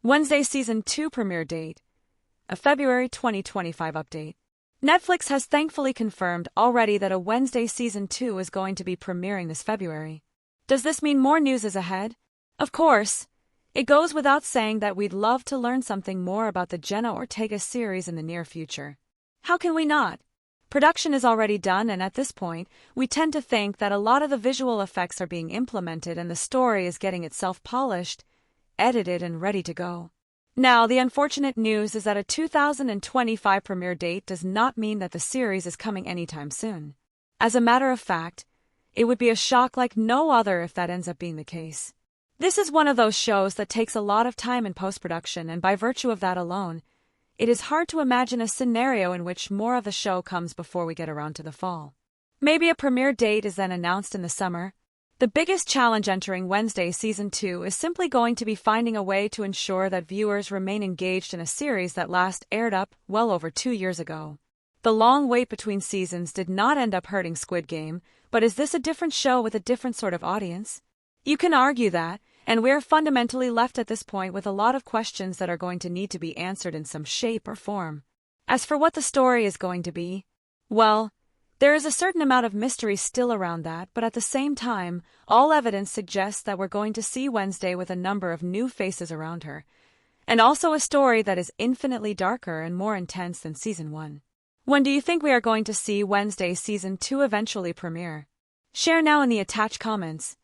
Wednesday Season 2 premiere date, a February 2025 update. Netflix has thankfully confirmed already that a Wednesday Season 2 is going to be premiering this February. Does this mean more news is ahead? Of course. It goes without saying that we'd love to learn something more about the Jenna Ortega series in the near future. How can we not? Production is already done, and at this point, we tend to think that a lot of the visual effects are being implemented and the story is getting itself polished, edited, and ready to go. Now, the unfortunate news is that a 2025 premiere date does not mean that the series is coming anytime soon. As a matter of fact, it would be a shock like no other if that ends up being the case. This is one of those shows that takes a lot of time in post-production, and by virtue of that alone, it is hard to imagine a scenario in which more of the show comes before we get around to the fall. Maybe a premiere date is then announced in the summer. The biggest challenge entering Wednesday Season 2 is simply going to be finding a way to ensure that viewers remain engaged in a series that last aired up well over 2 years ago. The long wait between seasons did not end up hurting Squid Game, but is this a different show with a different sort of audience? You can argue that, and we're fundamentally left at this point with a lot of questions that are going to need to be answered in some shape or form. As for what the story is going to be, well, there is a certain amount of mystery still around that, but at the same time, all evidence suggests that we're going to see Wednesday with a number of new faces around her, and also a story that is infinitely darker and more intense than Season 1. When do you think we are going to see Wednesday Season 2 eventually premiere? Share now in the attached comments.